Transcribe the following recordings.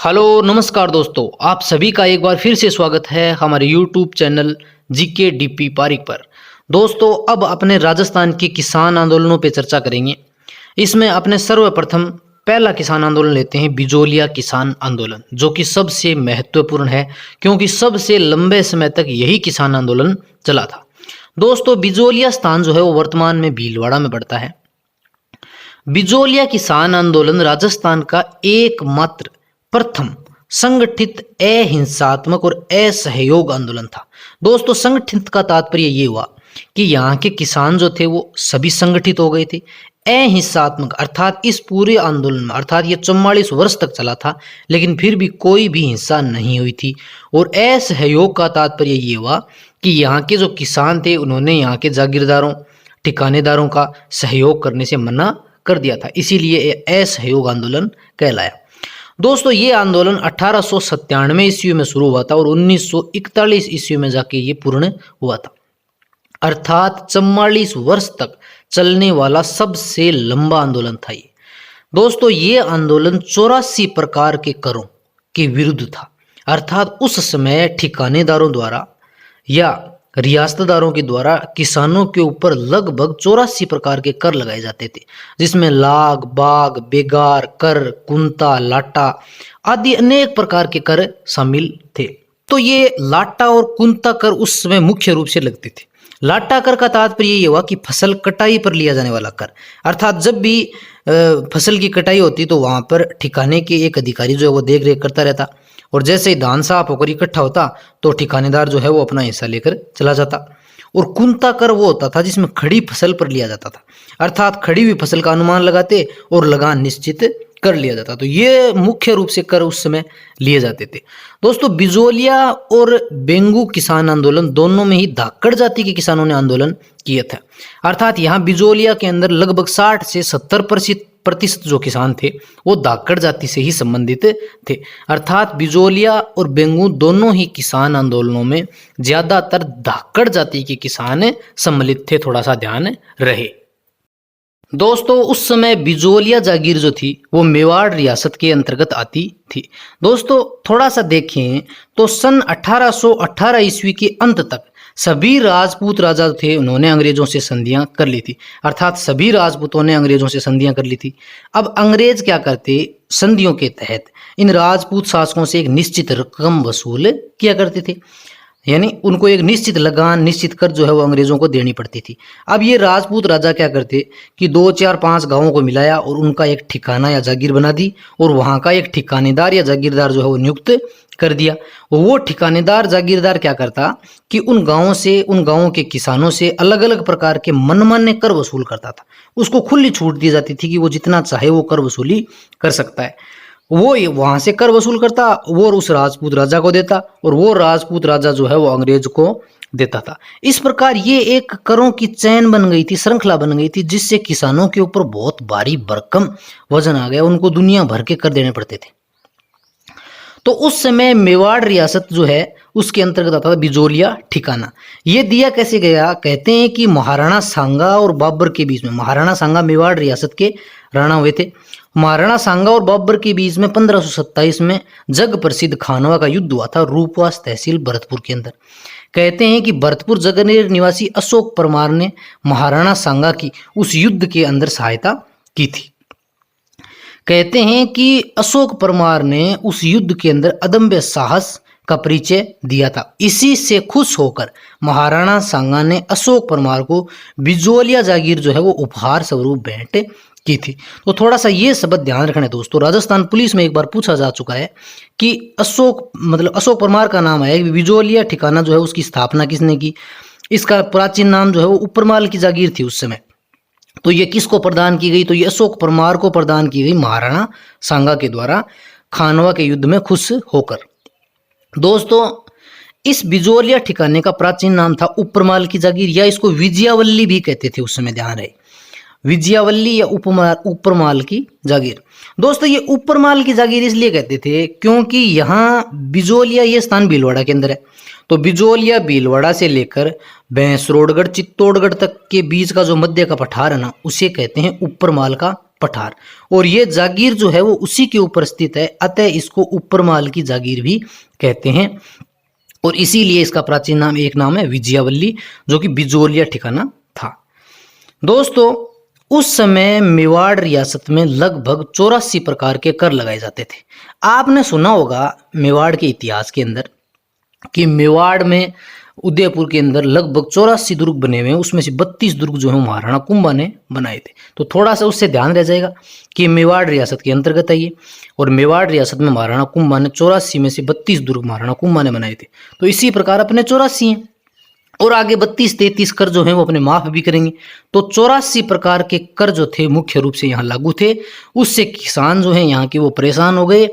Hello नमस्कार दोस्तों, आप सभी का एक बार फिर से स्वागत है हमारे YouTube channel GK DP Pareek पर। दोस्तों, अब अपने राजस्थान के किसान आंदोलनों पर चर्चा करेंगे। इसमें अपने सर्वप्रथम पहला किसान आंदोलन लेते हैं, बिजोलिया किसान आंदोलन, जो कि सबसे महत्वपूर्ण है क्योंकि सबसे लंबे समय तक यही किसान आंदोलन चला था। दोस्तों, बिजोलिया स्थान जो है वो वर्तमान में भीलवाड़ा में पड़ता है। बिजोलिया किसान आंदोलन राजस्थान का एकमात्र प्रथम संगठित अहिंसात्मक और असहयोग आंदोलन था। दोस्तों, संगठित का तात्पर्य ये हुआ कि यहाँ के किसान जो थे वो सभी संगठित हो गए थे। अहिंसात्मक अर्थात इस पूरे आंदोलन में, अर्थात ये 44 वर्ष तक चला था, लेकिन फिर भी कोई भी हिंसा नहीं हुई थी। और असहयोग का तात्पर्य ये हुआ कि यहाँ के जो किसान थे उन्होंने यहाँ के जागीरदारों, ठिकानेदारों का सहयोग करने से मना कर दिया था, इसीलिए ये असहयोग आंदोलन कहलाया। दोस्तों, ये आंदोलन 1897 ईस्वी में शुरू हुआ था और 1941 ईस्वी में जाके ये पूर्ण हुआ था। अर्थात 44 वर्ष तक चलने वाला सबसे लंबा आंदोलन था ये। दोस्तों, ये आंदोलन 84 प्रकार के करों के विरुद्ध था। अर्थात उस समय ठिकानेदारों द्वारा या रियासतदारों के द्वारा किसानों के ऊपर लगभग 84 प्रकार के कर लगाए जाते थे, जिसमें लाग, बाग, बेगार कर, कुंता, लाटा आदि अनेक प्रकार के कर शामिल थे। तो ये लाटा और कुंता कर उस समय मुख्य रूप से लगते थे। लाटा कर का तात्पर्य ये हुआ कि फसल कटाई पर लिया जाने वाला कर, अर्थात जब भी फसल की कटाई होती तो वहां पर ठिकाने के एक अधिकारी जो है वो देख रेख करता रहता, और जैसे ही धान साफ होकर इकट्ठा होता तो ठिकानेदार जो है वो अपना हिस्सा लेकर चला जाता। और कुंता कर वो होता था जिसमें खड़ी फसल पर लिया जाता था, अर्थात खड़ी हुई फसल का अनुमान लगाते और लगान निश्चित कर लिया जाता। तो ये मुख्य रूप से कर उस समय लिए जाते थे। दोस्तों, बिजोलिया और बेंगू किसान आंदोलन दोनों में ही धाकड़ जाति के किसानों ने आंदोलन किया था। अर्थात यहाँ बिजोलिया के अंदर लगभग 60 से 70% जो किसान थे वो धाकड़ जाति से ही संबंधित थे। अर्थात बिजोलिया और बेंगू दोनों ही किसान आंदोलनों में ज्यादातर धाकड़ जाति के किसान सम्मिलित थे, थोड़ा सा ध्यान रहे। दोस्तों, उस समय बिजोलिया जागीर जो थी वो मेवाड़ रियासत के अंतर्गत आती थी। दोस्तों, थोड़ा सा देखें तो सन 1818 ईस्वी के अंत तक सभी राजपूत राजा थे उन्होंने अंग्रेजों से संधियां कर ली थी। अर्थात सभी राजपूतों ने अंग्रेजों से संधियां कर ली थी। अब अंग्रेज क्या करते, संधियों के तहत इन राजपूत शासकों से एक निश्चित रकम वसूल किया करते थे, यानी उनको एक निश्चित लगान, निश्चित कर जो है वो अंग्रेजों को देनी पड़ती थी। अब ये राजपूत राजा क्या करते कि 2, 4, 5 गांवों को मिलाया और उनका एक ठिकाना या जागीर बना दी, और वहां का एक ठिकानेदार या जागीरदार जो है वो नियुक्त कर दिया। वो ठिकानेदार जागीरदार क्या करता कि उन गांवों के किसानों से अलग अलग प्रकार के मनमान्य कर वसूल करता था। उसको खुली छूट दी जाती थी कि वो जितना चाहे वो कर वसूली कर सकता है। वो वहां से कर वसूल करता, वो उस राजपूत राजा को देता, और वो राजपूत राजा जो है वो अंग्रेज को देता था। इस प्रकार ये एक करों की चैन बन गई थी, श्रृंखला बन गई थी, जिससे किसानों के ऊपर बहुत भारी भरकम वजन आ गया, उनको दुनिया भर के कर देने पड़ते थे। तो उस समय मेवाड़ रियासत जो है उसके अंतर्गत आता था बिजोलिया ठिकाना। ये दिया कैसे गया, कहते हैं कि महाराणा सांगा और बाबर के बीच में, महाराणा सांगा मेवाड़ रियासत के राणा हुए थे। महाराणा सांगा और बाबर के बीच में 1527 में जग प्रसिद्ध खानवा का युद्ध हुआ था रूपवास तहसील भरतपुर के अंदर। कहते हैं कि भरतपुर जगनेर निवासी अशोक परमार ने महाराणा सांगा की उस युद्ध के अंदर सहायता की थी। कहते हैं कि अशोक परमार ने उस युद्ध के अंदर अदम्य साहस का परिचय दिया था। इसी से खुश होकर महाराणा सांगा ने अशोक परमार को बिजोलिया जागीर जो है वो उपहार स्वरूप भेंट की थी। तो थोड़ा सा ये शब्द ध्यान रखना है दोस्तों। राजस्थान पुलिस में एक बार पूछा जा चुका है कि अशोक परमार का नाम है, बिजोलिया ठिकाना जो है उसकी स्थापना किसने की। इसका प्राचीन नाम जो है वो उपरमाल की जागीर थी उस समय। तो ये किसको प्रदान की गई, तो ये अशोक परमार को प्रदान की गई महाराणा सांगा के द्वारा खानवा के युद्ध में खुश होकर। दोस्तों, इस बिजोलिया ठिकाने का प्राचीन नाम था उपरमाल की जागीर, या इसको विजयावल्ली भी कहते थे उस समय, ध्यान रहे, विजयावल्ली या उपरमाल की जागीर। दोस्तों, ये उपरमाल की जागीर इसलिए कहते थे क्योंकि यहाँ बिजोलिया ये स्थान भीलवाड़ा के अंदर है। तो बिजोलिया भीलवाड़ा से लेकर भैंसरोडगढ़ चित्तौड़गढ़ तक के बीच का जो मध्य का पठार है ना, उसे कहते हैं उपरमाल का पठार। और ये जागीर जो है वो उसी के ऊपर स्थित है, अतः इसको ऊपरमाल की जागीर भी कहते हैं। और इसीलिए इसका प्राचीन नाम एक नाम है विजयावल्ली, जो कि बिजोलिया ठिकाना था। दोस्तों उस समय मेवाड़ रियासत में लगभग 84 प्रकार के कर लगाए जाते थे। आपने सुना होगा मेवाड़ के इतिहास के अंदर कि मेवाड़ में उदयपुर के अंदर लगभग 84 दुर्ग बने हुए हैं, उसमें से 32 दुर्ग जो है महाराणा कुंभा ने बनाए थे। तो थोड़ा सा उससे ध्यान रह जाएगा कि मेवाड़ रियासत के अंतर्गत है ये, और मेवाड़ रियासत में महाराणा कुंभा ने 84 में से 32 दुर्ग महाराणा कुंभा ने बनाए थे। तो इसी प्रकार अपने 84 हैं, और आगे 32-33 कर जो हैं वो अपने माफ भी करेंगे। तो 84 प्रकार के कर जो थे मुख्य रूप से यहाँ लागू थे। उससे किसान जो हैं यहाँ के वो परेशान हो गए,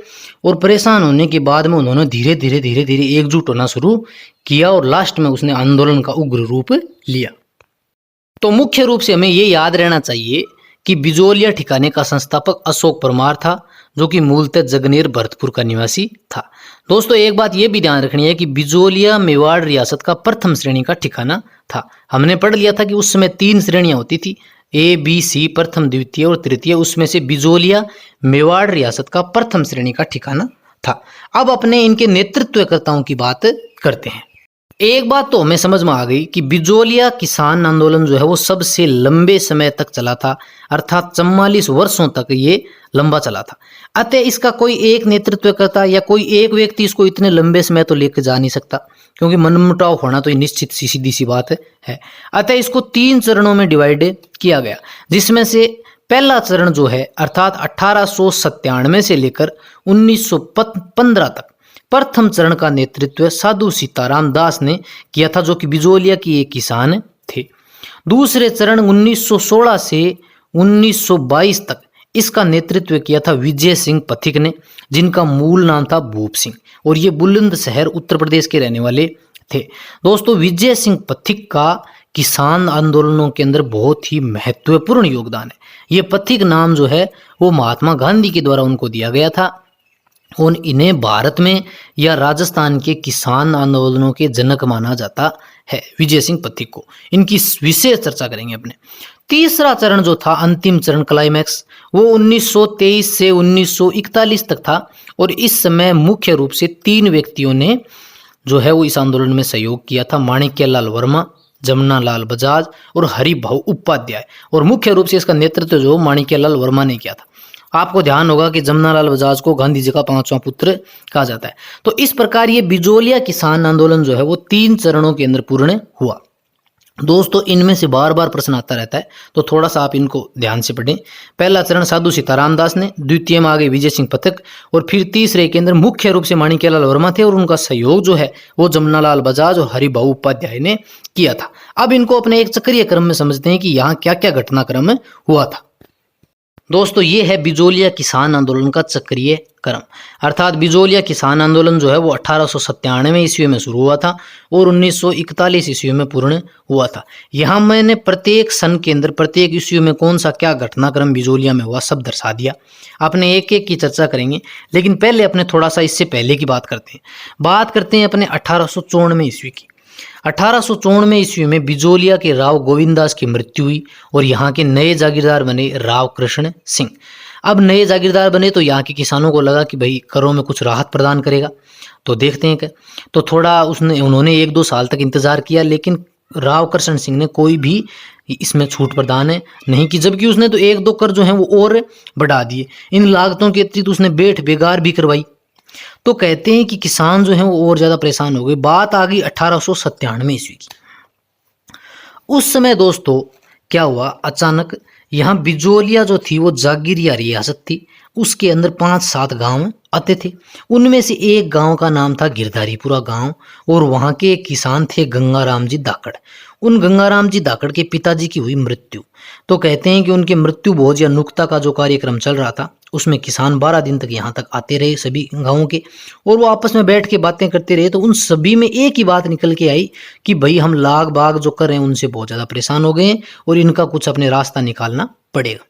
और परेशान होने के बाद में उन्होंने धीरे धीरे एकजुट होना शुरू किया, और लास्ट में उसने आंदोलन का उग्र रूप लिया। तो मुख्य रूप से हमें ये याद रहना चाहिए कि बिजोलिया ठिकाने का संस्थापक अशोक परमार था, जो कि मूलतः जगनेर भरतपुर का निवासी था। दोस्तों एक बात यह भी ध्यान रखनी है कि बिजोलिया मेवाड़ रियासत का प्रथम श्रेणी का ठिकाना था। हमने पढ़ लिया था कि उस समय 3 श्रेणियां होती थी, ए बी सी, प्रथम द्वितीय और तृतीय। उसमें से बिजोलिया मेवाड़ रियासत का प्रथम श्रेणी का ठिकाना था। अब अपने इनके नेतृत्वकर्ताओं की बात करते हैं। एक बात तो हमें समझ में आ गई कि बिजोलिया किसान आंदोलन जो है वो सबसे लंबे समय तक चला था, अर्थात 44 वर्षों तक ये लंबा चला था। अतः इसका कोई एक नेतृत्वकर्ता या कोई एक व्यक्ति इसको इतने लंबे समय तो लेकर जा नहीं सकता, क्योंकि मनमुटाव होना तो ये निश्चित सी सीधी सी बात है। अतः इसको 3 चरणों में डिवाइड किया गया, जिसमें से पहला चरण जो है अर्थात 1897 से लेकर 1915 तक प्रथम चरण का नेतृत्व साधु सीताराम दास ने किया था, जो कि बिजोलिया की एक किसान थे। दूसरे चरण 1916 से 1922 तक इसका नेतृत्व किया था विजय सिंह पथिक ने, जिनका मूल नाम था भूप सिंह, और ये बुलंदशहर उत्तर प्रदेश के रहने वाले थे। दोस्तों विजय सिंह पथिक का किसान आंदोलनों के अंदर बहुत ही महत्वपूर्ण योगदान है। ये पथिक नाम जो है वो महात्मा गांधी के द्वारा उनको दिया गया था, और इन्हें भारत में या राजस्थान के किसान आंदोलनों के जनक माना जाता है, विजय सिंह पथिक को। इनकी विशेष चर्चा करेंगे अपने। तीसरा चरण जो था, अंतिम चरण क्लाइमैक्स, वो 1923 से 1941 तक था, और इस समय मुख्य रूप से 3 व्यक्तियों ने जो है वो इस आंदोलन में सहयोग किया था, माणिक्यलाल वर्मा, जमनालाल बजाज और हरिभाऊ उपाध्याय। और मुख्य रूप से इसका नेतृत्व जो माणिक्यलाल वर्मा ने किया था। आपको ध्यान होगा कि जमनालाल बजाज को गांधी जी का 5वां पुत्र कहा जाता है। तो इस प्रकार ये बिजोलिया किसान आंदोलन जो है वो 3 चरणों के अंदर पूर्ण हुआ। दोस्तों इनमें से बार बार प्रश्न आता रहता है, तो थोड़ा सा आप इनको ध्यान से पढ़ें। पहला चरण साधु सीताराम दास ने, द्वितीय में आ गए विजय सिंह पथिक, और फिर तीसरे के अंदर मुख्य रूप से माणिक्यलाल वर्मा थे, और उनका सहयोग जो है वो जमनालाल बजाज और हरिभाऊ उपाध्याय ने किया था। अब इनको अपने एक चक्रीय क्रम में समझते हैं कि यहाँ क्या क्या घटनाक्रम हुआ था। दोस्तों ये है बिजोलिया किसान आंदोलन का चक्रीय क्रम, अर्थात बिजोलिया किसान आंदोलन जो है वो 1897 ईस्वी में शुरू हुआ था और 1941 ईस्वी में पूर्ण हुआ था। यहाँ मैंने प्रत्येक सन के अंदर प्रत्येक ईस्वी में कौन सा क्या घटनाक्रम बिजोलिया में हुआ सब दर्शा दिया। अपने एक एक की चर्चा करेंगे, लेकिन पहले अपने थोड़ा सा इससे पहले की बात करते हैं अपने 1894 ईस्वी की। 1894 ईस्वी में बिजोलिया के राव गोविंददास की मृत्यु हुई और यहाँ के नए जागीरदार बने राव कृष्ण सिंह। अब नए जागीरदार बने तो यहाँ के किसानों को लगा कि भाई करों में कुछ राहत प्रदान करेगा, तो देखते हैं क्या। तो थोड़ा उन्होंने 1-2 साल तक इंतजार किया, लेकिन राव कृष्ण सिंह ने कोई भी इसमें छूट प्रदान नहीं की, जबकि उसने तो 1-2 कर जो हैं वो और बढ़ा दिए। इन लागतों के अतिरिक्त उसने बेठ बेगार भी करवाई। तो कहते हैं कि किसान जो हैं वो और ज़्यादा परेशान हो गए। बात आ गई 1897 ईस्वी की। उस समय दोस्तों क्या हुआ, अचानक यहाँ बिजोलिया जो थी वो जागीरिया रियासत थी, उसके अंदर 5-7 गांव आते थे। उनमें से एक गांव का नाम था गिरधारीपुरा गांव, और वहाँ के एक किसान थे गंगाराम जी धाकड़। उन गंगाराम जी धाकड़ के पिताजी की हुई मृत्यु। तो कहते हैं कि उनके मृत्यु भोज या नुक्ता का जो कार्यक्रम चल रहा था उसमें किसान 12 दिन तक यहाँ तक आते रहे सभी गाँवों के, और वो आपस में बैठ के बातें करते रहे। तो उन सभी में एक ही बात निकल के आई कि भाई हम लाग बाग जो कर रहे हैं उनसे बहुत ज़्यादा परेशान हो गए हैं और इनका कुछ अपने रास्ता निकालना पड़ेगा।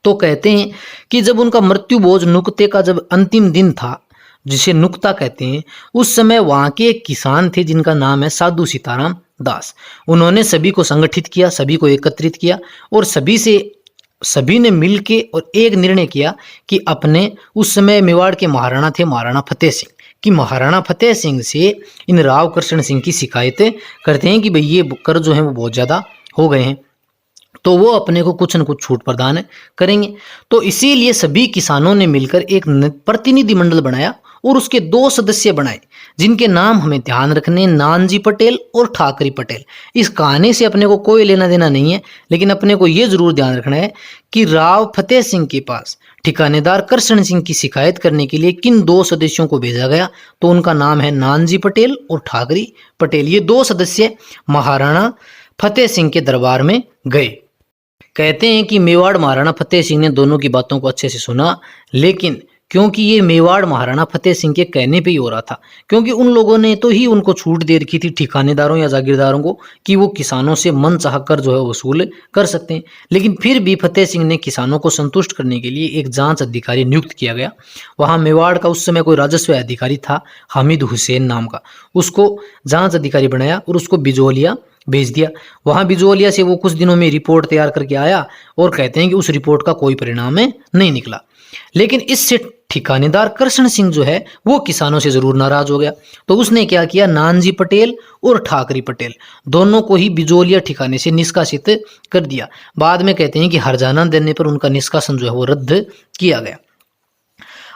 तो कहते हैं कि जब उनका मृत्यु भोज नुक्ते का जब अंतिम दिन था, जिसे नुक्ता कहते हैं, उस समय वहाँ के एक किसान थे जिनका नाम है साधु सीताराम दास। उन्होंने सभी को संगठित किया, सभी को एकत्रित किया और सभी से सभी ने मिलके और एक निर्णय किया कि अपने उस समय मेवाड़ के महाराणा थे महाराणा फतेह सिंह, कि महाराणा फतेह सिंह से इन राव कृष्ण सिंह की शिकायतें करते हैं कि भाई ये कर जो है वो बहुत ज़्यादा हो गए हैं, तो वो अपने को कुछ न कुछ छूट प्रदान करेंगे। तो इसीलिए सभी किसानों ने मिलकर एक प्रतिनिधि मंडल बनाया और उसके 2 सदस्य बनाए, जिनके नाम हमें ध्यान रखने, नानजी पटेल और ठाकरी पटेल। इस कहानी से अपने को कोई लेना देना नहीं है, लेकिन अपने को यह जरूर ध्यान रखना है कि राव फतेह सिंह के पास ठिकानेदार कृष्ण सिंह की शिकायत करने के लिए किन 2 सदस्यों को भेजा गया, तो उनका नाम है नानजी पटेल और ठाकरी पटेल। ये 2 सदस्य महाराणा फतेह सिंह के दरबार में गए। कहते हैं कि मेवाड़ महाराणा फतेह सिंह ने दोनों की बातों को अच्छे से सुना, लेकिन क्योंकि ये मेवाड़ महाराणा फतेह सिंह के कहने पे ही हो रहा था, क्योंकि उन लोगों ने तो ही उनको छूट दे रखी थी ठिकानेदारों या जागीरदारों को कि वो किसानों से मन चाह कर जो है वसूल कर सकते हैं। लेकिन फिर भी फतेह सिंह ने किसानों को संतुष्ट करने के लिए एक जांच अधिकारी नियुक्त किया गया। वहाँ मेवाड़ का उस समय कोई राजस्व अधिकारी था हामिद हुसैन नाम का, उसको जांच अधिकारी बनाया और उसको बिजोलिया भेज दिया। वहाँ बिजोलिया से वो कुछ दिनों में रिपोर्ट तैयार करके आया और कहते हैं कि उस रिपोर्ट का कोई परिणाम नहीं निकला। लेकिन इससे ठिकानेदार कृष्ण सिंह जो है वो किसानों से जरूर नाराज हो गया, तो उसने क्या किया, नानजी पटेल और ठाकरी पटेल दोनों को ही बिजोलिया ठिकाने से निष्कासित कर दिया। बाद में कहते हैं कि हरजाना देने पर उनका निष्कासन जो है वो रद्द किया गया।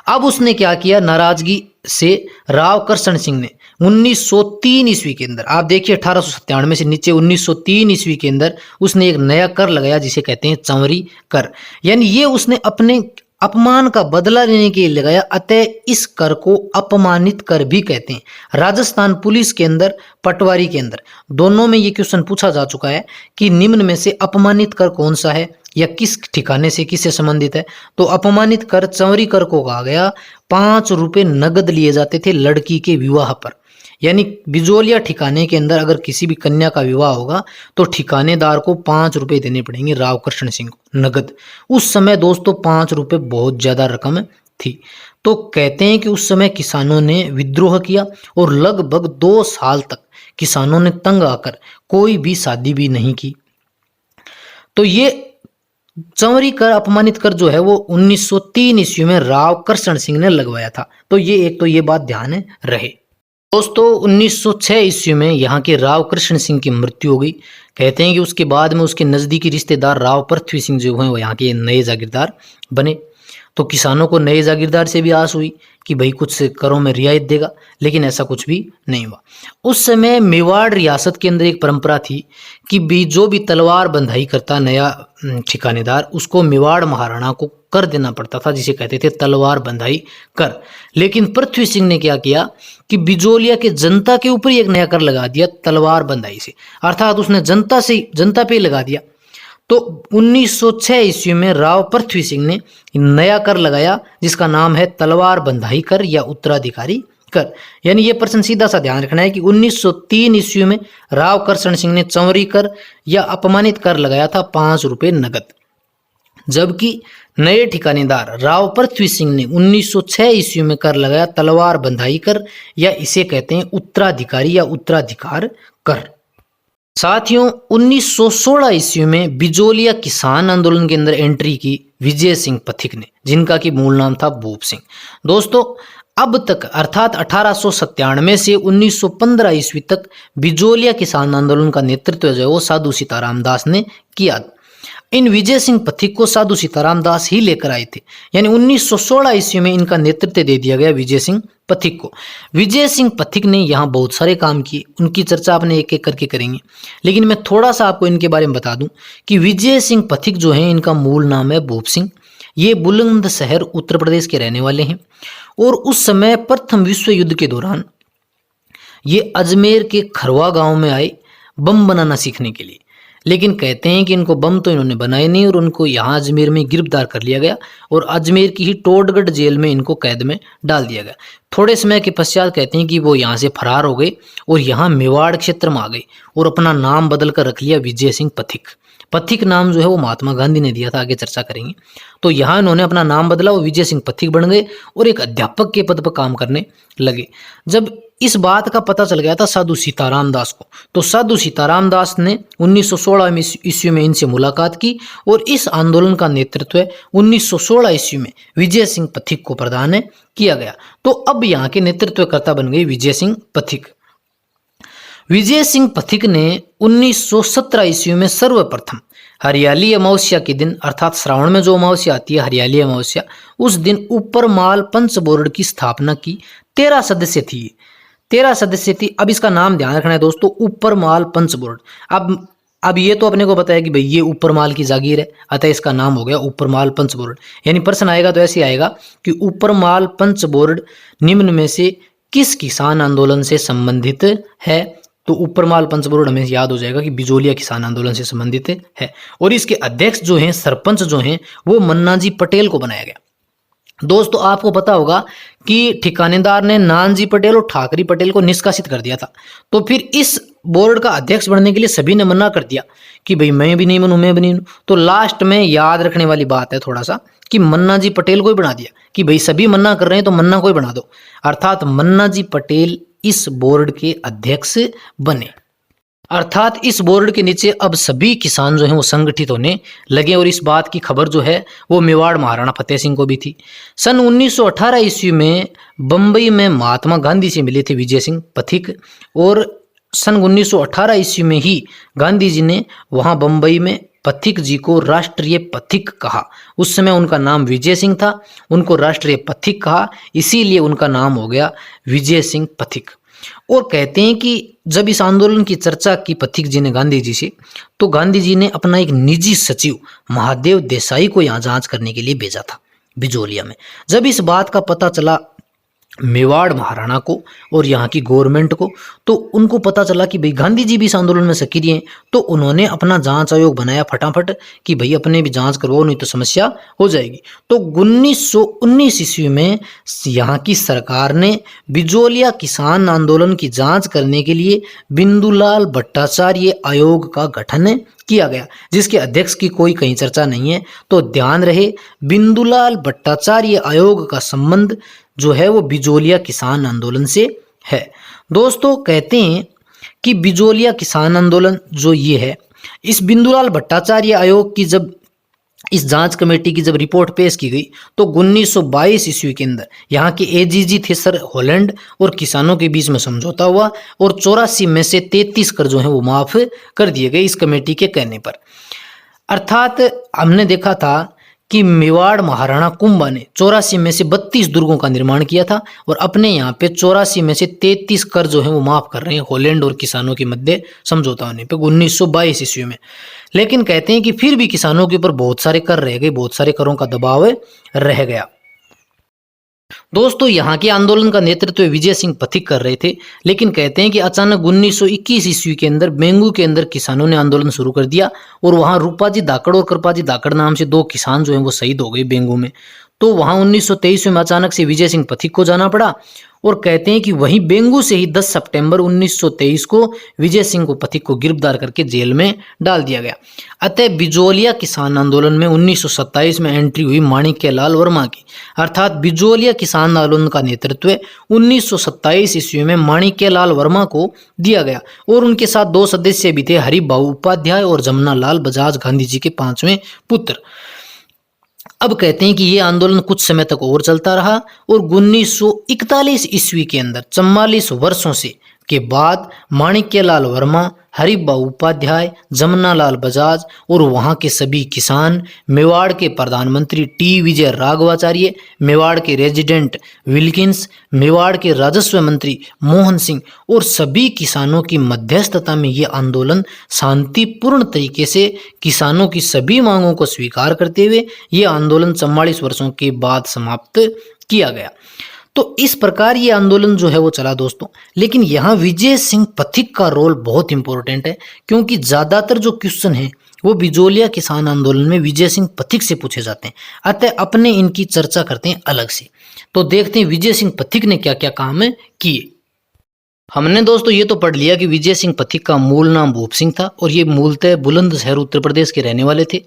अब उसने क्या किया, नाराजगी से राव कृष्ण सिंह ने 1903 ईस्वी के अंदर, आप देखिए 1897 से नीचे 1903 ईस्वी के अंदर उसने एक नया कर लगाया जिसे कहते हैं चंवरी कर। यानी ये उसने अपने अपमान का बदला लेने के लिए लगाया, अतः इस कर को अपमानित कर भी कहते हैं। राजस्थान पुलिस के अंदर, पटवारी के अंदर, दोनों में ये क्वेश्चन पूछा जा चुका है कि निम्न में से अपमानित कर कौन सा है या किस ठिकाने से किससे संबंधित है। तो अपमानित कर चंवरी कर को कहा गया। 5 रुपए नगद लिए जाते थे लड़की के विवाह पर। यानी बिजोलिया ठिकाने के अंदर अगर किसी भी कन्या का विवाह होगा तो ठिकानेदार को 5 रुपए देने पड़ेंगे राव कृष्ण सिंह को नगद। उस समय दोस्तों 5 रुपए बहुत ज्यादा रकम थी। तो कहते हैं कि उस समय किसानों ने विद्रोह किया और लगभग 2 साल तक किसानों ने तंग आकर कोई भी शादी भी नहीं की। तो ये चंवरी कर, अपमानित कर जो है वो 1903 ईस्वी में राव कृष्ण सिंह ने लगवाया था। तो ये बात ध्यान रहे दोस्तों। 1906 ईस्वी में यहाँ के राव कृष्ण सिंह की मृत्यु हो गई। कहते हैं कि उसके बाद में उसके नज़दीकी रिश्तेदार राव पृथ्वी सिंह जो हैं वो यहाँ के नए जागीरदार बने। तो किसानों को नए जागीरदार से भी आस हुई कि भाई कुछ करों में रियायत देगा, लेकिन ऐसा कुछ भी नहीं हुआ। उस समय मेवाड़ रियासत के अंदर एक परंपरा थी कि जो भी तलवार बंधाई करता नया ठिकानेदार, उसको मेवाड़ महाराणा को कर देना पड़ता था, जिसे कहते थे तलवार बंधाई कर। लेकिन पृथ्वी सिंह ने क्या किया कि बिजोलिया के जनता के ऊपर ही एक नया कर लगा दिया तलवार बंधाई से, अर्थात उसने जनता पे लगा दिया। तो 1906 ईस्वी में राव पृथ्वी सिंह ने नया कर लगाया जिसका नाम है तलवार बंधाई कर या उत्तराधिकारी कर। यानी ये प्रश्न सीधा सा ध्यान रखना है कि 1903 ईस्वी में राव कृष्ण सिंह ने चंवरी कर या अपमानित कर लगाया था 5 रुपए नगद, जबकि नए ठिकानेदार राव पृथ्वी सिंह ने 1906 ईस्वी में कर लगाया तलवार बंधाई कर या इसे कहते हैं उत्तराधिकारी या उत्तराधिकार कर। साथियों 1916 ईस्वी में बिजोलिया किसान आंदोलन के अंदर एंट्री की विजय सिंह पथिक ने, जिनका कि मूल नाम था भूप सिंह। दोस्तों अब तक अर्थात 1897 से 1915 ईस्वी तक बिजोलिया किसान आंदोलन का नेतृत्व जो है वो साधु सीताराम दास ने किया। इन विजय सिंह पथिक को साधु सीताराम दास ही लेकर आए थे। यानी 1916 ईस्वी में इनका नेतृत्व दे दिया गया विजय सिंह पथिक को। विजय सिंह पथिक ने यहाँ बहुत सारे काम किए, उनकी चर्चा अपने एक एक करके करेंगे, लेकिन मैं थोड़ा सा आपको इनके बारे में बता दूं कि विजय सिंह पथिक जो है इनका मूल नाम है भूप सिंह। ये बुलंदशहर उत्तर प्रदेश के रहने वाले हैं और उस समय प्रथम विश्व युद्ध के दौरान ये अजमेर के खरवा गांव में आए बम बनाना सीखने के लिए। लेकिन कहते हैं कि इनको बम तो इन्होंने बनाए नहीं और उनको यहाँ अजमेर में गिरफ्तार कर लिया गया और अजमेर की ही टोडगढ़ जेल में इनको कैद में डाल दिया गया। थोड़े समय के पश्चात कहते हैं कि वो यहाँ से फरार हो गए और यहाँ मेवाड़ क्षेत्र में आ गए और अपना नाम बदल कर रख लिया विजय सिंह पथिक। पथिक नाम जो है वो महात्मा गांधी ने दिया था, आगे चर्चा करेंगे। तो यहाँ इन्होंने अपना नाम बदला, वो विजय सिंह पथिक बन गए और एक अध्यापक के पद पर काम करने लगे। जब इस बात का पता चल गया था साधु सीताराम दास को, तो साधु सीताराम दास ने 1916 ईस्वी में इनसे मुलाकात की और इस आंदोलन का नेतृत्व 1916 ईस्वी में विजय सिंह पथिक को प्रदान किया गया। तो अब यहाँ के नेतृत्वकर्ता बन गए विजय सिंह पथिक। विजय सिंह पथिक ने 1917 ईस्वी में सर्वप्रथम हरियाली अमावस्या के दिन, अर्थात श्रावण में जो अमावस्या आती है हरियाली अमावस्या, उस दिन ऊपरमाल पंच बोर्ड की स्थापना की। 13 सदस्य थी, 13 सदस्य थी। अब इसका नाम ध्यान रखना है दोस्तों, ऊपरमाल पंच बोर्ड। अब ये तो अपने को पता है कि भाई ये ऊपरमाल की जागीर है, अतः इसका नाम हो गया ऊपरमाल पंच बोर्ड। यानी प्रश्न आएगा तो ऐसे आएगा कि ऊपरमाल पंच बोर्ड निम्न में से किस किसान आंदोलन से संबंधित है? तो ऊपरमाल पंच बोर्ड हमें याद हो जाएगा कि बिजोलिया किसान आंदोलन से संबंधित है। और इसके अध्यक्ष जो हैं, सरपंच जो हैं, वो मन्नाजी पटेल को बनाया गया। दोस्तों आपको पता होगा कि ठिकानेदार ने नानजी पटेल और ठाकरी पटेल को निष्कासित कर दिया था। तो फिर इस बोर्ड का अध्यक्ष बनने के लिए सभी ने मना कर दिया कि भाई मैं भी नहीं बनूं, मैं भी नहीं बनूं। तो लास्ट में याद रखने वाली बात है थोड़ा सा कि मन्नाजी पटेल को ही बना दिया कि भाई सभी मना कर रहे हैं तो मन्ना को ही बना दो, अर्थात मन्नाजी पटेल इस बोर्ड के अध्यक्ष बने। अर्थात इस बोर्ड के नीचे अब सभी किसान जो हैं वो संगठित होने लगे। और इस बात की खबर जो है वो मेवाड़ महाराणा फतेह सिंह को भी थी। सन 1918 ईस्वी में बम्बई में महात्मा गांधी से मिले थे विजय सिंह पथिक, और सन 1918 ईस्वी में ही गांधी जी ने वहाँ बम्बई में पथिक जी को राष्ट्रीय पथिक कहा। उस समय उनका नाम विजय सिंह था, उनको राष्ट्रीय पथिक कहा, इसीलिए उनका नाम हो गया विजय सिंह पथिक। और कहते हैं कि जब इस आंदोलन की चर्चा की पथिक जी ने गांधी जी से, तो गांधी जी ने अपना एक निजी सचिव महादेव देसाई को यहाँ जांच करने के लिए भेजा था बिजोलिया में। जब इस बात का पता चला मेवाड़ महाराणा को और यहाँ की गवर्नमेंट को, तो उनको पता चला कि भाई गांधी जी भी इस आंदोलन में सक्रिय हैं। तो उन्होंने अपना जांच आयोग बनाया फटाफट कि भाई अपने भी जांच करवाओ, नहीं तो समस्या हो जाएगी। तो 1919 ईस्वी में यहाँ की सरकार ने बिजोलिया किसान आंदोलन की जांच करने के लिए बिंदुलाल भट्टाचार्य आयोग का गठन किया गया, जिसके अध्यक्ष की कोई कहीं चर्चा नहीं है। तो ध्यान रहे, बिंदुलाल भट्टाचार्य आयोग का संबंध जो है वो बिजोलिया किसान आंदोलन से है। दोस्तों कहते हैं कि बिजोलिया किसान आंदोलन जो ये है, इस बिंदुलाल भट्टाचार्य आयोग की जब इस जांच कमेटी की जब रिपोर्ट पेश की गई, तो 1922 ईस्वी के अंदर यहाँ के एजीजी थे सर हॉलैंड और किसानों के बीच में समझौता हुआ और 84 में से 33 कर जो है वो माफ कर दिए गए इस कमेटी के कहने पर। अर्थात हमने देखा था कि मेवाड़ महाराणा कुंभा ने 84 में से 32 दुर्गों का निर्माण किया था और अपने यहाँ पे 84 में से 33 कर जो है वो माफ कर रहे हैं हॉलैंड और किसानों के मध्य समझौता होने पे 1922 ईस्वी में। लेकिन कहते हैं कि फिर भी किसानों के ऊपर बहुत सारे कर रह गए, बहुत सारे करों का दबाव रह गया। दोस्तों यहाँ के आंदोलन का नेतृत्व विजय सिंह पथिक कर रहे थे, लेकिन कहते हैं कि अचानक 1921 ईस्वी के अंदर बेंगू के अंदर किसानों ने आंदोलन शुरू कर दिया और वहाँ रूपाजी धाकड़ और कृपाजी धाकड़ नाम से 2 किसान जो हैं वो शहीद हो गए बेंगू में। तो वहाँ 1923 में अचानक से विजय सिंह पथिक को जाना पड़ा और कहते हैं कि वहीं बेंगू से ही 10 सितंबर 1923 को विजय सिंह को पथिक को गिरफ्तार करके जेल में डाल दिया गया। अतः बिजोलिया किसान आंदोलन में 1927 में एंट्री हुई माणिक्यलाल वर्मा की, अर्थात बिजोलिया किसान आंदोलन का नेतृत्व 1927 ईस्वी में माणिक्यलाल वर्मा को दिया गया और उनके साथ 2 सदस्य भी थे, हरिभाऊ उपाध्याय और जमुनालाल बजाज, गांधी जी के 5वें पुत्र। अब कहते हैं कि ये आंदोलन कुछ समय तक और चलता रहा और 1941 ईस्वी के अंदर 44 वर्षों से के बाद माणिक्यलाल वर्मा, हरिभाऊ उपाध्याय, जमुनालाल बजाज और वहाँ के सभी किसान, मेवाड़ के प्रधानमंत्री टी विजय राघवाचार्य, मेवाड़ के रेजिडेंट विल्किंस, मेवाड़ के राजस्व मंत्री मोहन सिंह और सभी किसानों की मध्यस्थता में ये आंदोलन शांतिपूर्ण तरीके से किसानों की सभी मांगों को स्वीकार करते हुए ये आंदोलन 44 वर्षों के बाद समाप्त किया गया। तो इस प्रकार ये आंदोलन जो है वो चला दोस्तों। लेकिन यहाँ विजय सिंह पथिक का रोल बहुत इंपॉर्टेंट है, क्योंकि ज़्यादातर जो क्वेश्चन हैं वो बिजोलिया किसान आंदोलन में विजय सिंह पथिक से पूछे जाते हैं, अतः अपने इनकी चर्चा करते हैं अलग से। तो देखते हैं विजय सिंह पथिक ने क्या क्या काम किए। हमने दोस्तों ये तो पढ़ लिया कि विजय सिंह पथिक का मूल नाम भूप सिंह था और ये मूलतः बुलंदशहर उत्तर प्रदेश के रहने वाले थे।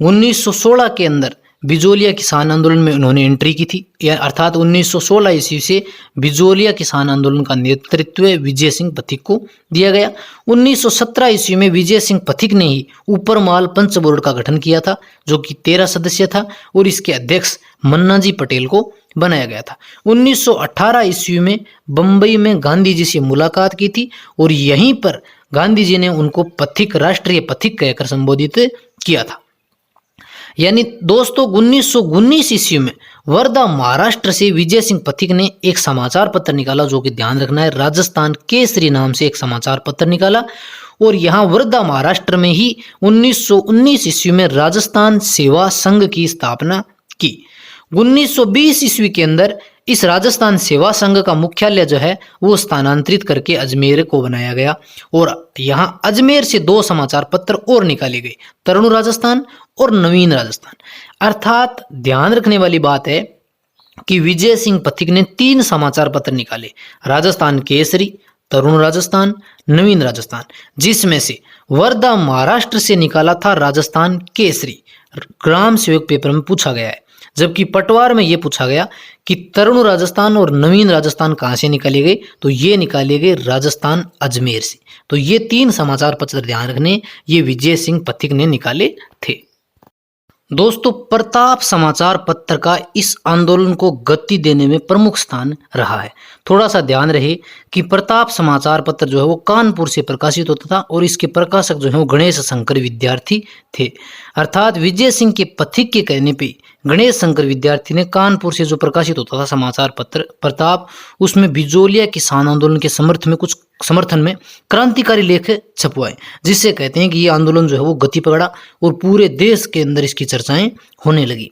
1916 के अंदर बिजोलिया किसान आंदोलन में उन्होंने एंट्री की थी, या अर्थात 1916 ईस्वी से बिजोलिया किसान आंदोलन का नेतृत्व विजय सिंह पथिक को दिया गया। 1917 ईस्वी में विजय सिंह पथिक ने ही ऊपरमाल पंच बोर्ड का गठन किया था, जो कि 13 सदस्य था और इसके अध्यक्ष मन्नाजी पटेल को बनाया गया था। 1918 ईस्वी में बंबई में गांधी जी से मुलाकात की थी और यहीं पर गांधी जी ने उनको पथिक, राष्ट्रीय पथिक कहकर संबोधित किया था। यानी दोस्तों 1919 ईस्वी में वर्धा महाराष्ट्र से विजय सिंह पथिक ने एक समाचार पत्र निकाला, जो कि ध्यान रखना है, राजस्थान केसरी नाम से एक समाचार पत्र निकाला। और यहाँ वर्धा महाराष्ट्र में ही 1919 ईस्वी में राजस्थान सेवा संघ की स्थापना की। 1920 ईस्वी के अंदर इस राजस्थान सेवा संघ का मुख्यालय जो है वो स्थानांतरित करके अजमेर को बनाया गया और यहाँ अजमेर से 2 समाचार पत्र और निकाले गए, तरुण राजस्थान और नवीन राजस्थान। अर्थात ध्यान रखने वाली बात है कि विजय सिंह पथिक ने 3 समाचार पत्र निकाले, राजस्थान केसरी, तरुण राजस्थान, नवीन राजस्थान, जिसमें से वर्धा महाराष्ट्र से निकाला था राजस्थान केसरी, ग्राम सेवक पेपर में पूछा गया है। जबकि पटवार में यह पूछा गया कि तरुण राजस्थान और नवीन राजस्थान कहां से निकाले गए, तो ये निकाले गए राजस्थान अजमेर से। तो ये 3 समाचार पत्र ध्यान रखने, ये विजय सिंह पथिक ने निकाले थे। दोस्तों प्रताप समाचार पत्र का इस आंदोलन को गति देने में प्रमुख स्थान रहा है। थोड़ा सा ध्यान रहे कि प्रताप समाचार पत्र जो है वो कानपुर से प्रकाशित होता था और इसके प्रकाशक जो है वो गणेश शंकर विद्यार्थी थे। अर्थात विजय सिंह के पथिक के कहने पे गणेश शंकर विद्यार्थी ने कानपुर से जो प्रकाशित होता था समाचार पत्र प्रताप, उसमें बिजोलिया किसान आंदोलन के समर्थन में क्रांतिकारी लेख छपवाए, जिससे कहते हैं कि ये आंदोलन जो है वो गति पकड़ा और पूरे देश के अंदर इसकी चर्चाएं होने लगी।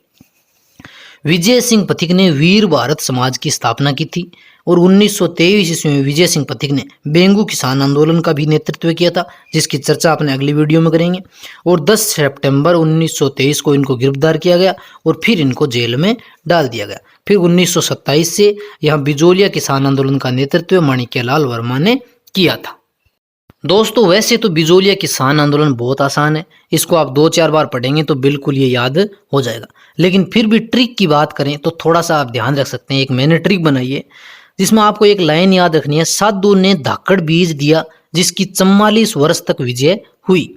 विजय सिंह पथिक ने वीर भारत समाज की स्थापना की थी और 1923 ईस्वी में विजय सिंह पथिक ने बेंगू किसान आंदोलन का भी नेतृत्व किया था, जिसकी चर्चा अपने अगली वीडियो में करेंगे। और 10 सितंबर 1923 को इनको गिरफ्तार किया गया और फिर इनको जेल में डाल दिया गया। फिर 1927 से यहाँ बिजोलिया किसान आंदोलन का नेतृत्व माणिक्यलाल वर्मा ने किया था। दोस्तों वैसे तो बिजोलिया किसान आंदोलन बहुत आसान है, इसको आप 2-4 बार पढ़ेंगे तो बिल्कुल ये याद हो जाएगा। लेकिन फिर भी ट्रिक की बात करें तो थोड़ा सा आप ध्यान रख सकते हैं। एक मैंने ट्रिक बनाई है जिसमें आपको एक लाइन याद रखनी है, साधु ने धाकड़ बीज दिया जिसकी 44 वर्ष तक विजय हुई।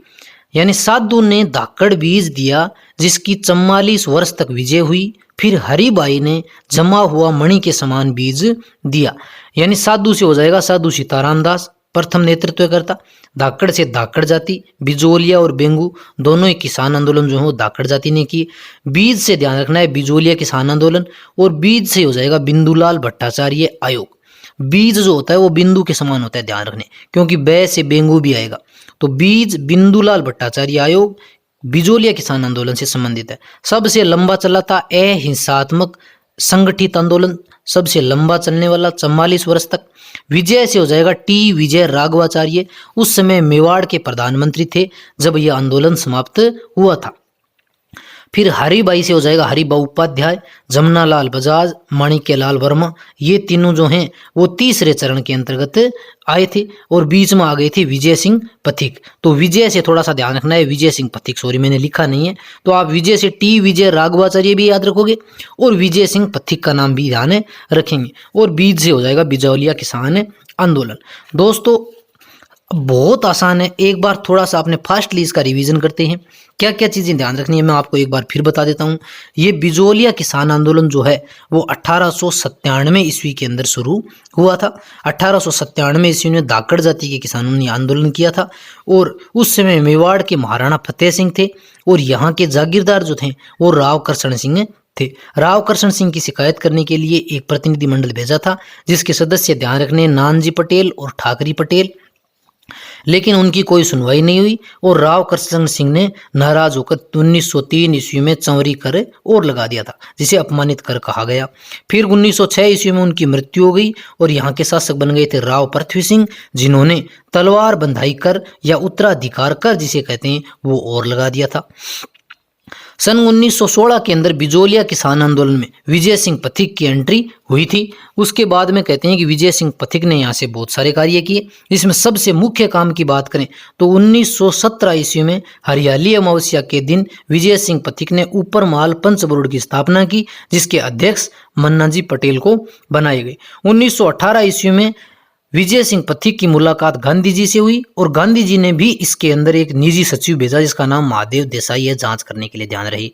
यानी साधु ने धाकड़ बीज दिया जिसकी 44 वर्ष तक विजय हुई, फिर हरिबाई ने जमा हुआ मणि के समान बीज दिया। यानी साधु से हो जाएगा साधु सीताराम दास, प्रथम नेतृत्व करता। धाकड़ से धाकड़ जाति, बिजोलिया और बेंगू दोनों ही किसान आंदोलन जो है वो धाकड़ जाति ने की। बीज से ध्यान रखना है बिजोलिया किसान आंदोलन, और बीज से हो जाएगा बिंदुलाल भट्टाचार्य आयोग। बीज जो होता है वो बिंदु के समान होता है, ध्यान रखने, क्योंकि बै से बेंगू भी आएगा। तो बीज बिंदुलाल भट्टाचार्य आयोग बिजोलिया किसान आंदोलन से संबंधित है। सबसे लंबा चला था अहिंसात्मक संगठित आंदोलन, सबसे लंबा चलने वाला 44 वर्ष तक। विजय से हो जाएगा टी विजय राघवाचार्य, उस समय मेवाड़ के प्रधानमंत्री थे जब यह आंदोलन समाप्त हुआ था। फिर हरिबाई से हो जाएगा हरिबाऊ उपाध्याय, जमुनालाल बजाज, माणिक्यलाल वर्मा, ये तीनों जो हैं वो तीसरे चरण के अंतर्गत आए थे और बीच में आ गए थे विजय सिंह पथिक। तो विजय से थोड़ा सा ध्यान रखना है, विजय सिंह पथिक, सॉरी मैंने लिखा नहीं है, तो आप विजय से टी विजय राघवाचार्य भी याद रखोगे और विजय सिंह पथिक का नाम भी ध्यान रखेंगे। और बीच से हो जाएगा बिजोलिया किसान आंदोलन। दोस्तों बहुत आसान है, एक बार थोड़ा सा आपने फास्टली इसका रिवीजन करते हैं। क्या क्या चीज़ें ध्यान रखनी है मैं आपको एक बार फिर बता देता हूँ। ये बिजोलिया किसान आंदोलन जो है वो 1897 ईस्वी के अंदर शुरू हुआ था। 1897 ईस्वी में धाकड़ जाति के किसानों ने आंदोलन किया था और उस समय मेवाड़ के महाराणा फतेह सिंह थे और यहाँ के जागीरदार जो थे वो राव करशन सिंह थे। राव करशन सिंह की शिकायत करने के लिए एक प्रतिनिधि मंडल भेजा था, जिसके सदस्य ध्यान रखने नानजी पटेल और ठाकरी पटेल, लेकिन उनकी कोई सुनवाई नहीं हुई और राव करशन सिंह ने नाराज होकर 1903 ईस्वी में चंवरी कर और लगा दिया था, जिसे अपमानित कर कहा गया। फिर 1906 ईस्वी में उनकी मृत्यु हो गई और यहाँ के शासक बन गए थे राव पृथ्वी सिंह, जिन्होंने तलवार बंधाई कर या उत्तराधिकार कर जिसे कहते हैं वो और लगा दिया था। सन 1916 के अंदर बिजोलिया किसान आंदोलन में विजय सिंह पथिक की एंट्री हुई थी। उसके बाद में कहते हैं कि विजय सिंह पथिक ने यहाँ से बहुत सारे कार्य किए। इसमें सबसे मुख्य काम की बात करें तो 1917 ईस्वी में हरियाली अमावस्या के दिन विजय सिंह पथिक ने ऊपर माल पंच बोर्ड की स्थापना की, जिसके अध्यक्ष मन्ना जी पटेल को बनाए गए। 1918 ईस्वी में विजय सिंह पथिक की मुलाकात गांधी जी से हुई और गांधी जी ने भी इसके अंदर एक निजी सचिव भेजा जिसका नाम महादेव देसाई है, जांच करने के लिए ध्यान रहे।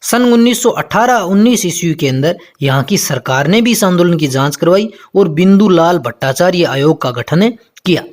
सन 1918-19 ईस्वी के अंदर यहाँ की सरकार ने भी इस आंदोलन की जांच करवाई और बिंदु लाल भट्टाचार्य आयोग का गठन किया।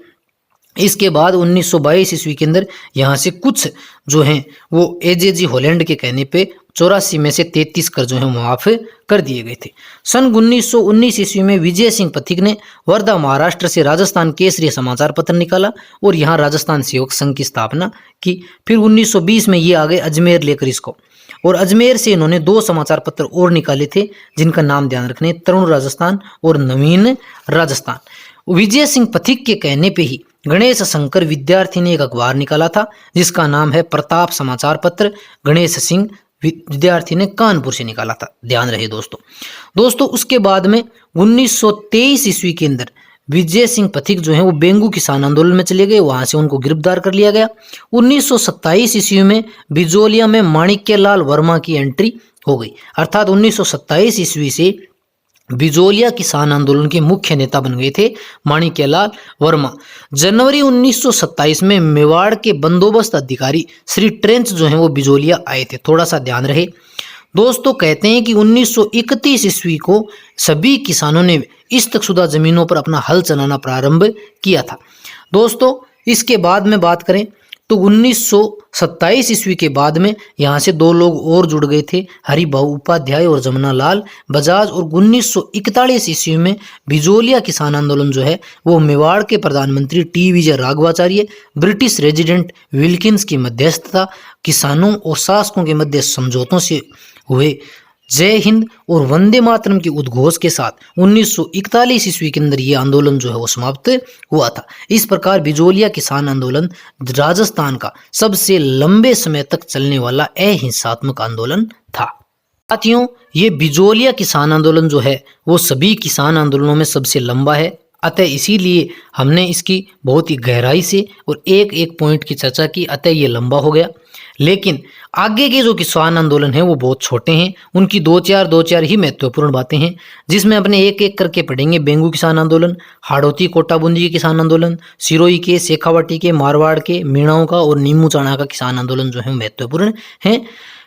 इसके बाद 1922 ईस्वी के अंदर यहाँ से कुछ जो हैं वो एजेजी हॉलैंड के कहने पे 84 में से 33 कर जो है मुआफ कर दिए गए थे। सन 1919 ईस्वी में विजय सिंह पथिक ने वर्धा महाराष्ट्र से राजस्थान केसरी समाचार पत्र निकाला और यहाँ राजस्थान सेवक संघ की स्थापना की। फिर 1920 में ये आ गए अजमेर लेकर इसको, और अजमेर से इन्होंने 2 समाचार पत्र और निकाले थे जिनका नाम ध्यान रखने, तरुण राजस्थान और नवीन राजस्थान। विजय सिंह पथिक के कहने पे ही गणेश शंकर विद्यार्थी ने एक अखबार निकाला था जिसका नाम है प्रताप समाचार पत्र। गणेश सिंह विद्यार्थी ने कानपुर से निकाला था, ध्यान रहे दोस्तों। उसके बाद में 1923 ईस्वी के अंदर विजय सिंह पथिक जो है वो बेंगू किसान आंदोलन में चले गए, वहां से उनको गिरफ्तार कर लिया गया। 1927 ईस्वी में बिजोलिया में माणिक्यलाल वर्मा की एंट्री हो गई, अर्थात 1927 ईस्वी से बिजोलिया किसान आंदोलन के मुख्य नेता बन गए थे माणिक्यलाल वर्मा। जनवरी 1927 में मेवाड़ के बंदोबस्त अधिकारी श्री ट्रेंच जो हैं वो बिजोलिया आए थे, थोड़ा सा ध्यान रहे दोस्तों। कहते हैं कि 1931 ईस्वी को सभी किसानों ने इस्तकशुदा जमीनों पर अपना हल चलाना प्रारंभ किया था दोस्तों। इसके बाद में बात करें तो 1927 ईस्वी के बाद में यहाँ से 2 लोग और जुड़ गए थे, हरिभाऊ उपाध्याय और जमुना लाल बजाज। और 1941 ईस्वी में बिजोलिया किसान आंदोलन जो है वो मेवाड़ के प्रधानमंत्री टी विजय राघवाचार्य, ब्रिटिश रेजिडेंट विल्किंस की मध्यस्थता, किसानों और शासकों के मध्य समझौतों से हुए जय हिंद और वंदे मातरम के उद्घोष के साथ 1941 ईस्वी के अंदर ये आंदोलन जो है वो समाप्त हुआ था। इस प्रकार बिजोलिया किसान आंदोलन राजस्थान का सबसे लंबे समय तक चलने वाला अहिंसात्मक आंदोलन था। साथियों, ये बिजोलिया किसान आंदोलन जो है वो सभी किसान आंदोलनों में सबसे लंबा है, अतः इसीलिए हमने इसकी बहुत ही गहराई से और एक एक पॉइंट की चर्चा की, अतः ये लंबा हो गया। लेकिन आगे के जो किसान आंदोलन है वो बहुत छोटे हैं, उनकी दो चार ही महत्वपूर्ण बातें हैं जिसमें अपने एक एक करके पढ़ेंगे। बेंगू किसान आंदोलन, हाड़ौती कोटा बूंदी के किसान आंदोलन, सिरोही के, शेखावाटी के, मारवाड़ के, मीणाओं का और नीमू चाणा का किसान आंदोलन जो है महत्वपूर्ण हैं।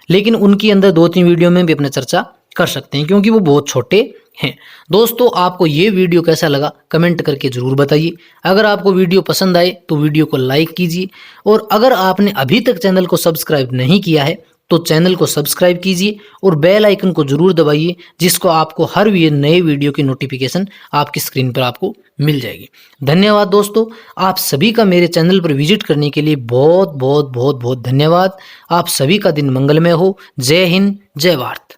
लेकिन उनकी अंदर 2-3 वीडियो में भी अपने चर्चा कर सकते हैं क्योंकि वो बहुत छोटे हैं। दोस्तों, आपको ये वीडियो कैसा लगा कमेंट करके ज़रूर बताइए। अगर आपको वीडियो पसंद आए तो वीडियो को लाइक कीजिए, और अगर आपने अभी तक चैनल को सब्सक्राइब नहीं किया है तो चैनल को सब्सक्राइब कीजिए और बेल आइकन को ज़रूर दबाइए, जिसको आपको हर नए वीडियो की नोटिफिकेशन आपकी स्क्रीन पर आपको मिल जाएगी। धन्यवाद दोस्तों, आप सभी का मेरे चैनल पर विजिट करने के लिए बहुत बहुत बहुत बहुत धन्यवाद। आप सभी का दिन मंगलमय हो। जय हिंद, जय भारत।